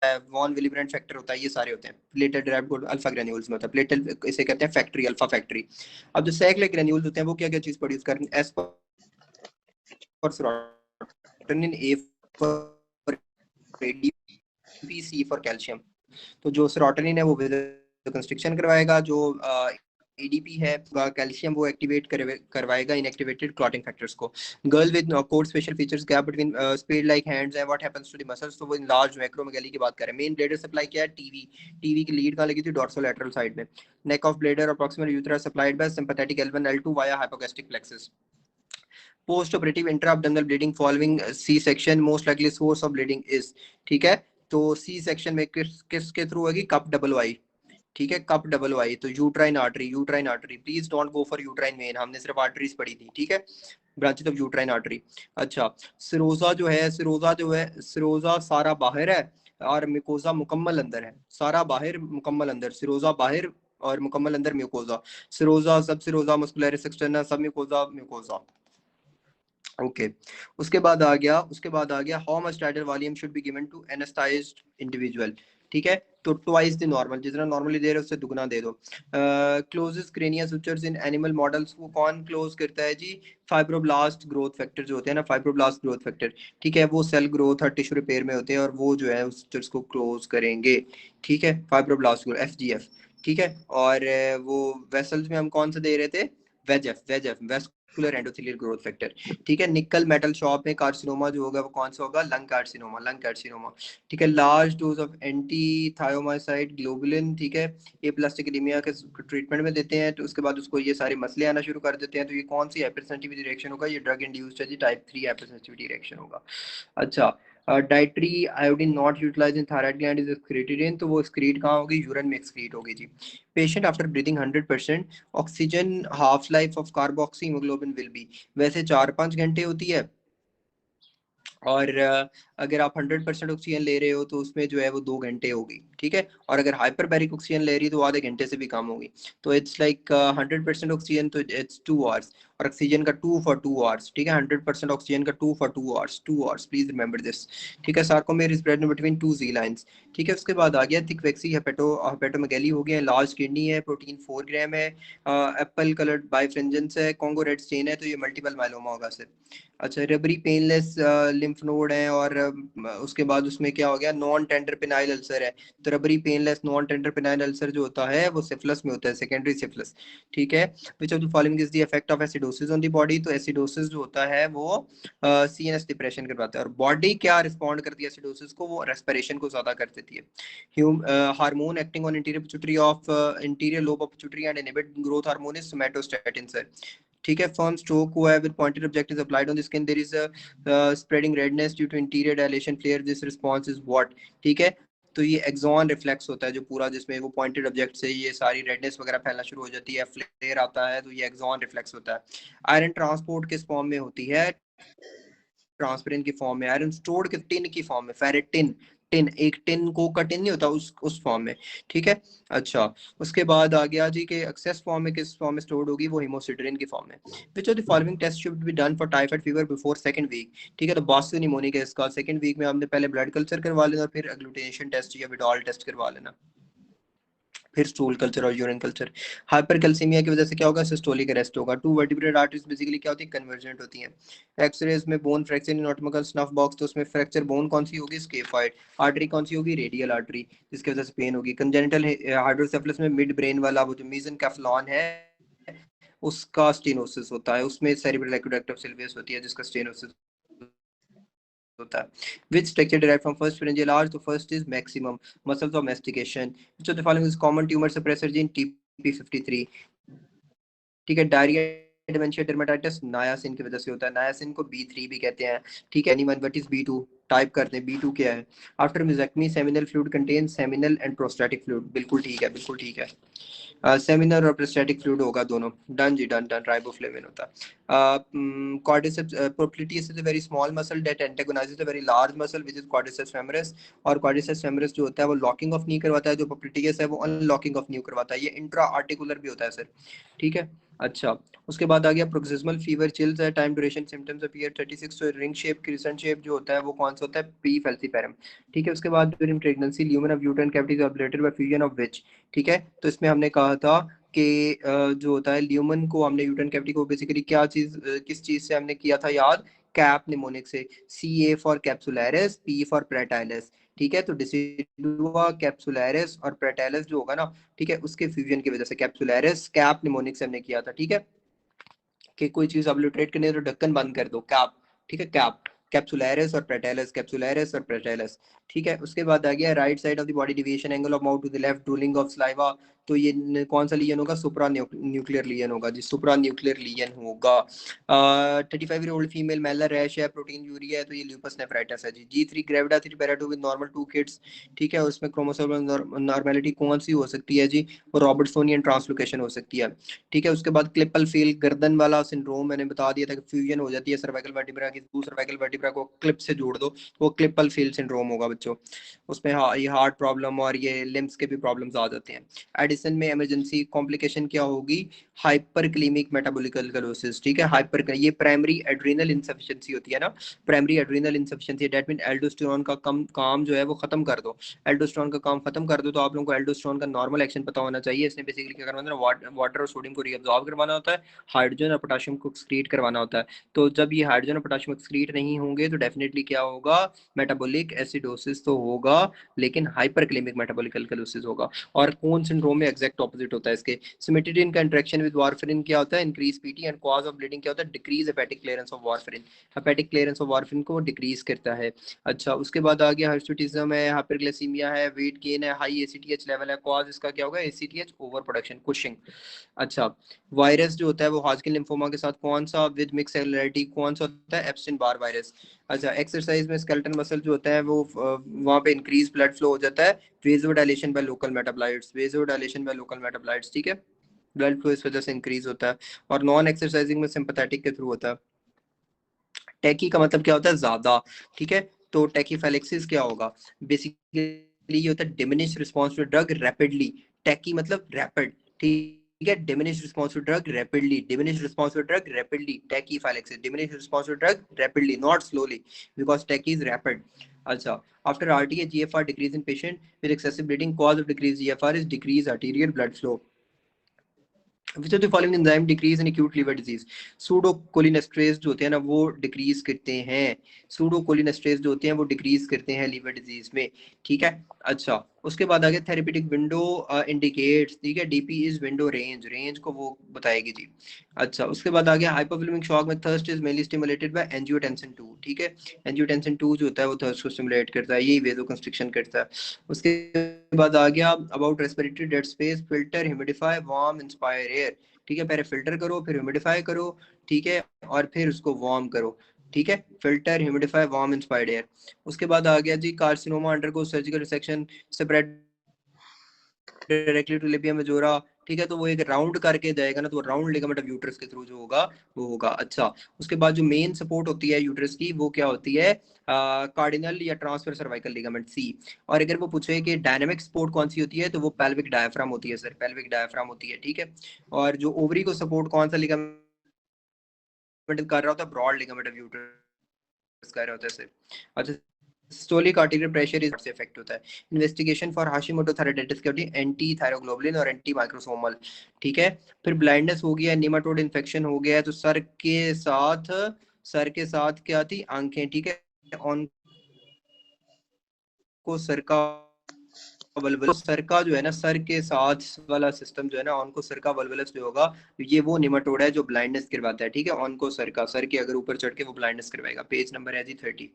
Von विलिब्रेंट factor होता है, ये सारे होते हैं। Platelet derived gold alpha granules में होता है, प्लेटलेट इसे कहते हैं फैक्ट्री, अल्फा फैक्ट्री। अब जो सैकलेट ग्रेन्यूल्स होते हैं वो क्या क्या चीज प्रोड्यूस करते हैं? S for serotonin, A for ADP, C for calcium. तो जो सेरोटोनिन है वो कंस्ट्रिक्शन करवाएगा, जो एडीपी है कैल्शियम वो एक्टिवेट करवाएगा इनएक्टिवेटेड क्लॉटिंग फैक्टर्स को। Girl with code special features, gap between speed like hands and what happens to the muscles, तो वो लार्ज मैक्रोमेगाली की बात करें। मेन ब्लेडर सप्लाई क्या है? टीवी। टीवी की लीड कहाँ लगी थी? डोर्सोलैटरल साइड में। नेक ऑफ ब्लेडर और proximal uterus supplied by sympathetic L1 L2 via hypogastric plexus. Post operative intra abdominal bleeding following C section, most likely source of bleeding is, ठीक है। तो C section में किसके through होगी? Cup double Y, ठीक है, cup double Y. तो uterine artery, uterine artery, please don't go for uterine when, हमने सिर्फ आर्टरीज पढ़ी थी, ठीक है, ब्रांचेस ऑफ यूट्राइन आर्टरी। अच्छा, सिरोजा जो है, सिरोजा जो है, सिरोजा सारा बाहर है और म्यूकोजा मुकम्मल अंदर है। सारा बाहर, मुकम्मल अंदर, सिरोजा बाहर और मुकम्मल अंदर mucosa. Serosa, subserosa, muscularis externa, submucosa, mucosa. Okay उसके बाद आ गया how much tidal volume should be given to anaesthetised individual, ठीक है। तो ट्वाइस द नॉर्मल, जितना नॉर्मली दे रहे हो उससे दुगना दे दो। Closest crania sutures in animal models को कौन क्लोज करता है जी? फाइब्रोब्लास्ट ग्रोथ फैक्टर जो होते हैं ना, फाइब्रोब्लास्ट ग्रोथ फैक्टर, ठीक है, वो सेल ग्रोथ और टिश्यू रिपेयर में होते हैं और वो जो है उस सुचर्स को क्लोज करेंगे, ठीक है, फाइब्रोब्लास्ट FGF, ठीक है। और वो वेसल्स में हम कौन सा दे रहे थे? वेजएफ, वेस्कुलर एंडोथेलियल ग्रोथ फैक्टर, ठीक है। निकल मेटल शॉप में कार्सिनोमा जो होगा वो कौन सा होगा? लंग कार्सिनोमा, लंग कार्सिनोमा, ठीक है। Large dose of anti thymocyte globulin, ठीक है, ये प्लास्टिक एनीमिया के ट्रीटमेंट में देते हैं, तो उसके बाद उसको ये सारे मसले आना शुरू कर देते हैं। तो ये कौन सी हाइपरसेंसिटिविटी रिएक्शन होगा? ये ड्रग इंड्यूस्ड है जी, टाइप 3 हाइपरसेंसिटिविटी रिएक्शन होगा। अच्छा, dietary iodine not utilise in thyroid gland is excreted in, तो वो एक्सक्रीट कहाँ होगी? यूरिन में एक्सक्रीट होगी जी। Patient after breathing 100% oxygen half life of carboxyhaemoglobin will be, वैसे 4-5 घंटे होती है, और अगर आप 100% ऑक्सीजन ले रहे हो तो उसमें जो है वो 2 घंटे होगी, ठीक है। और अगर हाइपरबैरिक ऑक्सीजन ले रही है तो आधे घंटे से भी कम होगी। तो इट्स लाइक 100% ऑक्सीजन तो इट्स 2 आवर्स, और ऑक्सीजन का 2 for 2 आवर्स, ठीक है। 100% ऑक्सीजन का 2 for 2 hours, 2 hours, please remember this, ठीक है। Sarcomere is present between 2 Z lines, ठीक है। उसके बाद आ गया थिक वैक्सी हेपेटोमेगैली हो गया, लार्ज किडनी है, प्रोटीन 4 ग्राम है, एप्पल कलर्ड बाइफ्रेंजेंस है, कॉन्गो रेड स्टेन है, तो ये मल्टीपल माइलोमा होगा सर। अच्छा, रबरी पेनलेस लिम्फ नोड है, और उसके बाद उसमें क्या हो गया? नॉन टेंडर पेनाइल अल्सर है। तो rubbery painless non tender penile ulcer जो होता है वो सिफिलिस में होता है, सेकेंडरी सिफिलिस, ठीक है। विच of the following is the effect of acidosis on the body? तो एसिडोसिस जो होता है वो CNS डिप्रेशन करवाता है, और बॉडी क्या रिस्पॉन्ड करती है एसिडोसिस को? वो रेस्पिरेशन को ज्यादा कर देती है। Hormone acting on interior pituitary of interior lobe of pituitary and inhibit growth hormone is somatostatin sir, ठीक है। फर्म स्ट्रोक हुआ है with pointed object is applied on the skin, there is a spreading redness due to interior dilation flare, this response is what, ठीक है। तो ये axon reflex होता है जो पूरा, जिसमें वो पॉइंटेड ऑब्जेक्ट से ये सारी रेडनेस वगैरह फैलना शुरू हो जाती है, फ्लेयर आता है, तो ये एक्सॉन रिफ्लेक्स होता है। आयरन ट्रांसपोर्ट किस फॉर्म में होती है? ट्रांसपेरेंट की फॉर्म में। आयरन स्टोर्ड की टिन की फॉर्म में, फेरेटिन, टिन, एक टिन को का टिन नहीं होता, उस फॉर्म में, ठीक है। अच्छा, उसके बाद आ गया जी कि एक्सेस फॉर्म में किस फॉर्म में स्टोर्ड होगी? वो हिमोसिडरिन की फॉर्म में। Which of the following test should be done for typhoid fever before second week, ठीक है। तो बॉस्टन निमोनिक है इसका, सेकंड वीक में हमने पहले ब्लड कल्चर करवा लेना, फिर एग्लूटिनेशन टेस्ट या विडॉल टेस्ट करवा लेना, फिर स्टूल कल्चर और यूरिन कल्चर। हाइपरकैल्सीमिया की वजह से क्या होगा? सिस्टोलिक अरेस्ट होगा। टू वर्टिब्रेट आर्टरीज बेसिकली क्या होती है? कन्वर्जेंट होती है। एक्सरेज में bone fracture in anatomical snuff box, तो उसमें फ्रैक्चर बोन कौन सी होगी? स्केफाइड। आर्टरी कौन सी होगी? रेडियल आर्टरी, जिसकी वजह से पेन होगी। कंजेनिटल हाइड्रोसेफलस में मिड ब्रेन वाला वो जो मेसेनकेफेलॉन है उसका स्टेनोसिस होता है, उसमें सेरिब्रल एक्वेडक्ट सिल्वियस होती है जिसका स्टेनोसिस होता है। Which structure derived from first pharyngeal arch? तो first is maximum muscles of mastication. Which of the following is common tumor suppressor gene? TP53, ठीक है। डायरिया, डिमेंशिया, डर्मेटाइटिस नायासिन की वजह से होता है, नायासिन को B3 भी कहते हैं, ठीक है। Anyone what is B2? Type करते हैं B2 क्या है। After vasectomy seminal fluid contain seminal and prostatic fluid, बिल्कुल ठीक है, बिल्कुल ठीक है। सेमिनल और प्रोस्टेटिक फ्लूइड होगा दोनों, डन जी, डन डन, राइबोफ्लेविन होता है। Quadriceps popliteus is a very small muscle that antagonises a very large muscle which is quadriceps femoris, और क्वाड्रिसेप्स फेमोरिस जो होता है वो लॉकिंग ऑफ नी करवाता है, जो पोप्लिटिस है वो अनलॉकिंग ऑफ नी करवाता है। ये इंट्रा आर्टिकुलर भी होता है सर, ठीक है। अच्छा, उसके बाद आ गया प्रोक्सिमल फीवर, चिल्स है, टाइम ड्यूरेशन, सिम्टम्स अपीयर 36, तो रिंग शेप क्रिसेंट शेप जो होता है वो कौन सा होता है, पी फैल्सीफेरम। ठीक है, उसके बाद during pregnancy lumen of uterine cavities obliterated by fusion of which. ठीक है, तो इसमें हमने कहा था कि जो होता है ल्यूमन को, हमने यूट्राइन कैविटी को बेसिकली क्या चीज, किस चीज से हमने किया था याद, कैप निमोनिक से, C A for capsularis, P for parietalis. ठीक है, तो डिसिडुआ कैप्सुलैरिस और प्रेटाइलिस जो होगा ना, ठीक है, उसके फ्यूजन की वजह से कैप्सुलैरिस कैप निमोनिक से हमने किया था। ठीक है, कि कोई चीज ऑब्लिटरेट करनी है तो ढक्कन बंद कर दो, कैप। ठीक है, कैप, कैप्सुलैरिस और प्रेटेलस, कैप्सुलैरिस और प्रेटेलस। ठीक है, उसके बाद आ गया right side of the body deviation, angle of mouth to the left, drooling of saliva. तो ये कौन सा लीजन होगा, सुप्रा न्यूक्लियर लीजन होगा जी, सुप्रा न्यूक्लियर लीजन होगा। 35-year-old फीमेल, मेलर रैश है, प्रोटीन यूरिया है, तो ये ल्यूपस नेफ्राइटिस है जी। G3 gravida 3 para 2 with normal 2 kids. ठीक है, उसमें क्रोमोसोमल नॉर्मेलिटी कौन सी हो सकती है जी, वो रॉबर्टसोनियन ट्रांसलोकेशन हो सकती है। ठीक है, उसके बाद क्लिपल फील गर्दन वाला सिंड्रोम, मैंने बता दिया था कि फ्यूजन हो जाती है सर्वाइकल वर्टिब्रा की, सर्वाइकल वर्टिब्रा को क्लिप से जोड़ दो, वो क्लिपल फील सिंड्रोम होगा बच्चों। उसमें ये हार्ट प्रॉब्लम और ये लिम्स के भी प्रॉब्लम्स आ जाते हैं। एडिसन में इमरजेंसी कॉम्प्लिकेशन क्या होगी, हाइपरक्लीमिक मेटाबॉलिक अल्कलोसिस। ठीक है, हाइपर, ये प्राइमरी एड्रीनल इंसफिशिएंसी होती है ना, primary adrenal insufficiency, that mean aldosterone का कम काम जो है वो खत्म कर दो। एल्डोस्टेरोन का काम खत्म कर दो, तो आप लोगों को एल्डोस्टेरोन का नॉर्मल एक्शन पता होना चाहिए। इसने बेसिकली क्या करवाना है, वाटर और सोडियम को रीअब्सॉर्ब करवाना होता है, हाइड्रोजन और पोटेशियम को एक्सक्रीट करवाना होता है। तो जब ये हाइड्रोजन और पोटेशियम एक्सक्रीट नहीं होंगे तो डेफिनेटली क्या होगा, मेटाबॉलिक एसिडोसिस तो होगा, लेकिन हाइपरक्लेमिक मेटाबॉलिक अल्कलोसिस होगा। और कौन सिंड्रोम में एग्जैक्ट ऑपोजिट होता है इसके, सिमेट्रिन का इंटरेक्शन विद वारफरिन क्या होता है, increase PT, and cause of bleeding क्या होता है, decrease hepatic clearance of warfarin, hepatic clearance of warfarin को डिक्रीज करता है। अच्छा, उसके बाद आ गया हिर्सुटिज्म है, हाइपरग्लाइसीमिया है, वेट गेन है, हाई एसीटीएच लेवल है, कॉज इसका क्या होगा, एसीटीएच ओवर प्रोडक्शन, कुशिंग। अच्छा, वायरस जो होता है वो हॉजकिन लिम्फोमा के साथ कौन सा विद मिक्स सेलुलरिटी कौन सा होता है, एप्स्टिन बार वायरस। अच्छा, एक्सरसाइज में स्केलेटन मसल जो होता है वो वहाँ पे इंक्रीज ब्लड फ्लो हो जाता है, vasodilation by local metabolites, vasodilation by local metabolites. ठीक है, ब्लड फ्लो इस वजह से इंक्रीज होता है, और नॉन एक्सरसाइजिंग में सिंपैथेटिक के थ्रू होता है। टैकी का मतलब क्या होता है, ज्यादा। ठीक है, तो टैकीफैलेक्सिस क्या होगा, बेसिकली ये होता है diminish response to drug rapidly, tachy मतलब रैपिड। ठीक है, diminish response to drug rapidly, diminish response to drug rapidly, tachyphylaxis, diminish response to drug rapidly, not slowly, because tachy is rapid. अच्छा, after RTA GFR decrease in patient with excessive bleeding, cause of decreased GFR is decreased arterial blood flow. Which of the following enzyme decrease in acute liver disease? सूडोकोलिनेस्ट्रेज जो होते हैं ना वो decrease करते हैं, सूडोकोलिनेस्ट्रेज जो होते हैं वो डिक्रीज करते हैं लीवर डिजीज में। ठीक है, अच्छा, उसके बाद आगे थेरेपेटिक विंडो इंडिकेट्स। ठीक है, DP is window range, range को वो बताएगी जी। अच्छा, उसके बाद आगे हाइपोवोलेमिक शॉक में thirst is mainly stimulated by angiotensin 2। ठीक है, एंजियोटेंसिन 2 जो होता है वो थर्स्ट को स्टिमुलेट करता है, यही वेसोकंस्ट्रिक्शन करता है। उसके बाद आ गया about respiratory dead space, filter, humidify, warm, inspire air. ठीक है, पहले फिल्टर करो, फिर ह्यूमिडिफाई करो। ठीक है, और फिर उसको वार्म करो। ठीक है, filter, humidify, warm, inspired air. उसके बाद आ गया जी carcinoma undergo surgical resection, separate directly to labia majora. ठीक है, तो वो एक राउंड करके जाएगा ना, तो राउंड लिगामेंट ऑफ यूट्रस के थ्रू जो होगा वो होगा। अच्छा, उसके बाद जो मेन सपोर्ट होती है यूट्रस की वो क्या होती है, कार्डिनल या ट्रांसफर सर्वाइकल लिगामेंट, सी। और अगर वो पूछे कि डायनामिक सपोर्ट कौन सी होती है, तो वो पेल्विक डायफ्राम होती है सर, पेल्विक डायफ्राम होती है। ठीक है, और जो ओवरी को सपोर्ट कौन सा लिगामेंट कर रहा होता है, ब्रॉड लिगामेंट ऑफ यूट्रस कर रहा होता है सर। अच्छा, सिस्टोलिक आर्टेरियल प्रेशर इस से इफेक्ट होता है। इन्वेस्टिगेशन फॉर हाशिमोटो थायराइडाइटिस क्या होती है, एंटी थायरोग्लोबुलिन और एंटी माइक्रोसोमल। ठीक है, फिर ब्लाइंडनेस हो गया, निमाटोड इन्फेक्शन हो गया, तो सर के साथ क्या थी, आंखें। ठीक है, ऑन को सर का वल्वलस, सर का जो है ना, सर के साथ वाला सिस्टम जो है ना, ऑनको सर का वल्वलस जो होगा, ये वो निमाटोड है जो ब्लाइंडनेस करवाता है। ठीक है, ऑनको सर का, सर के अगर ऊपर चढ़ के वो ब्लाइंडनेस करवाएगा। पेज नंबर है जी 30।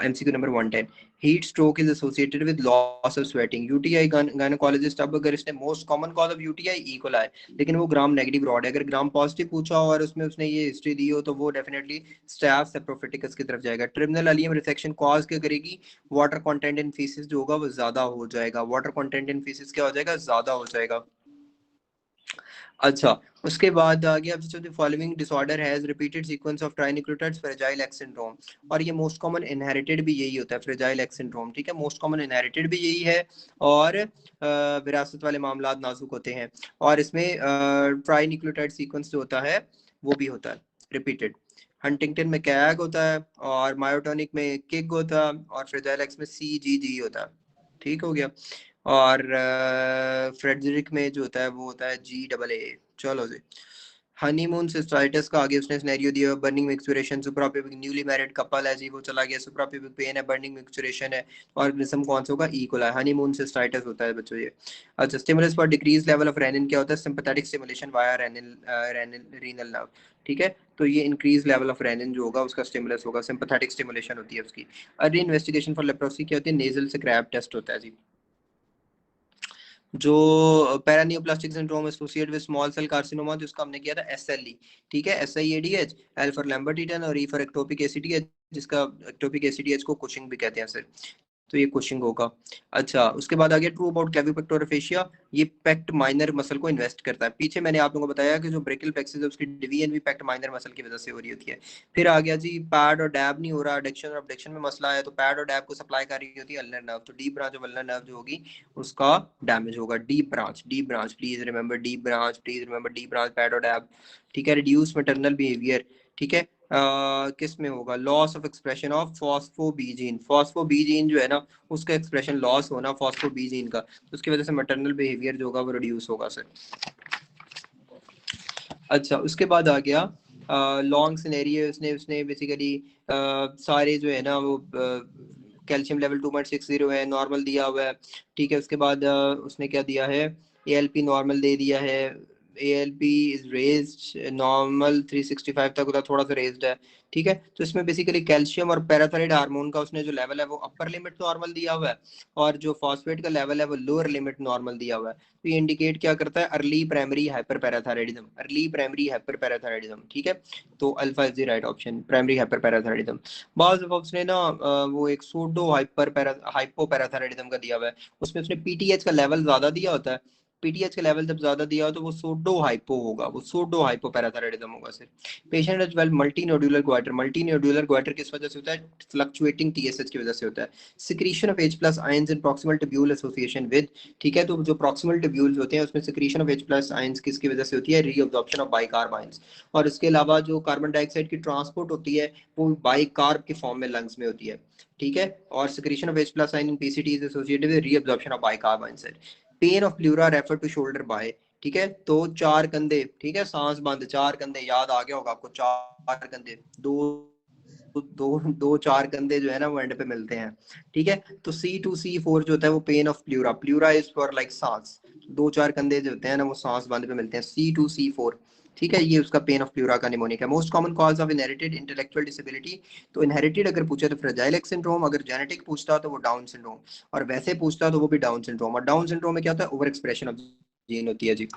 MCQ number 110, heat stroke is associated with loss of sweating, UTI gynaecologist, अब अगर इसने most common cause of UTI E coli, लेकिन वो ग्राम नेगेटिव रॉड है, अगर ग्राम पॉजिटिव पूछा और उसमें उसने ये हिस्ट्री दी हो तो वो डेफिनेटली स्टैफ सेप्रोफिटिकस की तरफ जाएगा। ट्रिमिनल अलियम रिसेक्शन कॉज क्या करेगी, वाटर कंटेंट इन फीसिस जो होगा वो ज्यादा हो जाएगा, वाटर कंटेंट इन फीसिस क्या हो जाएगा, ज्यादा हो जाएगा। अच्छा, उसके बाद आ गया जो the following disorder has repeated sequence of trinucleotides fragile X syndrome. और ये मोस्ट कॉमन इनहेरिटेड भी यही होता है, फ्रेजाइल एक्स सिंड्रोम, ठीक है, मोस्ट कॉमन इनहेरिटेड भी यही है, और विरासत वाले मामला नाजुक होते हैं। और इसमें ट्राइन्यूक्लियोटाइड सीक्वेंस जो होता है वो भी होता है रिपीटेड। हंटिंगटन में कैग होता है, और मायोटोनिक में किग होता है, और फ्रेजाइल एक्स में सी जी जी होता है। ठीक हो गया। और फ्रेडरिक में जो होता है वो होता है जी डबल ए। चलो जी, हनीमून सिस्टाइटिस का आगे उसने सिनेरियो दिया, burning micturition, suprapubic newly married couple है जी, वो चला गया, सुप्राप्यूबिक पेन है, बर्निंग मिक्सचुरेशन है, ऑर्गेनिज्म कौन सा होगा, ई कोलाई। हनीमून सिस्टाइटिस होता है बच्चों ये। अच्छा, stimulus for decrease level of renin क्या होता है, sympathetic stimulation via renin, renal nerve, ठीक है। तो ये इंक्रीज लेवल ऑफ रेनिन जो होगा उसका स्टिमुलस होगा, सिंपैथेटिक स्टिमुलेशन होती है उसकी। अर्ली इन्वेस्टिगेशन फॉर लेप्रोसी क्या होती है, नेजल से क्रैब टेस्ट होता है जी। जो paraneoplastic syndrome associate with small cell carcinoma, जिसका हमने किया था एसएलई, ठीक है, एसआईएडीएच, एल फॉर लैम्बर्टिटन और ई फॉर एक्टोपिक एसिडिएच, जिसका एक्टोपिक एसिडिएच को कुशिंग भी कहते हैं सर। तो ये कुशिंग होगा। अच्छा, उसके बाद आ गया ट्रू अबाउट क्लेविपेक्टोरोफेशिया, ये पेक्ट माइनर मसल को इन्वेस्ट करता है। पीछे मैंने आप लोगों को बताया कि जो ब्रेकियल प्लेक्सिस है उसकी डिवीजन भी पेक्ट माइनर मसल की वजह से हो रही होती है। फिर आ गया जी पैड और डैब नहीं हो रहा, एडक्शन और अबडक्शन में मसला है, तो पैड और डैब को सप्लाई कर रही होती है अल्नर नर्व, तो deep branch of ulnar nerve जो होगी उसका डैमेज होगा। Deep branch please remember, deep branch please remember, deep branch pad और डैब, ठीक है। रिड्यूस मैटरनल बिहेवियर, ठीक है। किस में होगा, लॉस ऑफ एक्सप्रेशन ऑफ फॉस्फोबीजीन, फॉस्फोबीजीन जो है ना उसका एक्सप्रेशन लॉस होना फॉस्फोबीजीन का, तो उसकी वजह से मैटरनल बिहेवियर जो होगा वो रिड्यूस होगा सर। अच्छा, उसके बाद आ गया लॉन्ग सिनेरियो, उसने उसने बेसिकली सारे जो है ना वो कैल्शियम लेवल 2.60 है, नॉर्मल दिया हुआ है, ठीक है। उसके बाद उसने क्या दिया है, एएलपी नॉर्मल दे दिया है, एएलपी इज रेज्ड, नॉर्मल 365 तक होता, थोड़ा सा रेज्ड है, ठीक है। तो इसमें बेसिकली कैल्शियम और पैराथायराइड हार्मोन का उसने जो लेवल है वो अपर लिमिट नॉर्मल दिया हुआ है, और जो फॉस्फेट का लेवल है वो लोअर लिमिट नॉर्मल दिया हुआ है। तो ये इंडिकेट क्या करता है, early primary hyper parathyroidism, early primary hyper parathyroidism, ठीक है। तो alpha is the right option, primary hyper parathyroidism. बाज ऑफ ने ना वो एक सूडो हाइपो पैराथायराइडिज्म का दिया हुआ है, उसमें उसने पीटीएच का लेवल ज्यादा दिया होता है, पीटीएच का लेवल जब ज्यादा दिया हो तो वो सूडो हाइपो होगा, वो सूडो हाइपो पैराथायराइडिज्म होगा सिर्फ। Patient as well multinodular goitre, multinodular goitre किस वजह से होता है, फ्लक्चुएटिंग टीएसएच की वजह से होता है। Secretion of H plus ions in proximal tubule association with, ठीक है। तो जो प्रॉक्सिमल ट्यूब्यूल्स होते हैं उसमें secretion of H plus ions किसकी वजह से होती है, रीअब्जॉर्प्शन ऑफ बाइकार्ब आयंस। और इसके अलावा जो कार्बन डाइऑक्साइड की ट्रांसपोर्ट होती है वो बाइकार्ब के फॉर्म में लंग्स में होती है, ठीक है। और secretion of H plus ion in PCT is associated with reabsorption of bicarb ions. Pain of pleura refer to shoulder by, ठीक है। तो चार कंधे, ठीक है, सांस बंद, चार कंधे याद आ गया होगा आपको, चार कंधे, दो दो दो चार कंधे जो है ना वो एंड पे मिलते हैं, ठीक है। तो C2C4 जो होता है वो pen of pleura, pleura is for like सांस, दो चार कंधे जो होते हैं ना वो सांस बंद पे मिलते हैं, C2C4, ठीक है। ये उसका पेन ऑफ प्लूरा का निमोनिक है। Most common cause of inherited intellectual disability, तो इनहेरिटेड अगर पूछे तो फ्रेजाइल एक्स सिंड्रोम, अगर जेनेटिक पूछता तो वो डाउन सिंड्रोम, और वैसे पूछता तो वो भी डाउन सिंड्रोम। और डाउन सिंड्रोम में क्या होता है, ओवर एक्सप्रेशन ऑफ जीन होती है जी।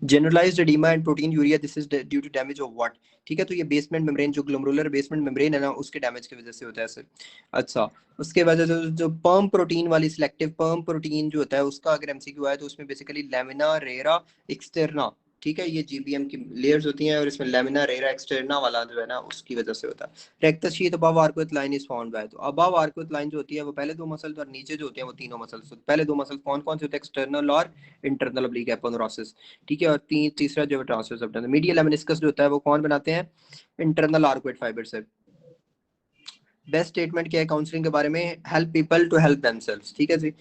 Generalised oedema and proteinuria, this is due to damage of what, ठीक है। तो ये बेसमेंट मेम्ब्रेन, जो ग्लोमेरुलर बेसमेंट मेम्ब्रेन है ना उसके डैमेज की वजह से होता है सर। अच्छा, उसके बाद जो पर्म प्रोटीन वाली सिलेक्टिव पर्म प्रोटीन जो होता है उसका अगर एमसीक्यू आया तो उसमें बेसिकली लेमिना रेरा एक्सटर्ना, ठीक है, ये जीबीएम की लेयर्स होती हैं और इसमें लेमिना रेरा एक्सटर्ना वाला जो है ना उसकी वजह से होता है। Rectus sheath above arcuate line is found by, तो अबव आर्कुएट लाइन जो होती है वो पहले दो मसल्स और नीचे जो होते हैं वो तीनों मसल्स, तो पहले दो मसल्स कौन कौन से होते हैं, एक्सटर्नल और इंटरनल ऑब्लिक एपोनेुरोसिस, ठीक है। और तीसरा जो ट्रांसवर्स एब्डोमेन, मीडियल लेमिनिस्कस जो होता है वो कौन बनाते हैं, इंटरनल आर्कुएट फाइबर से। बेस्ट स्टेटमेंट क्या है काउंसलिंग के बारे में, help people to help themselves, ठीक है जी।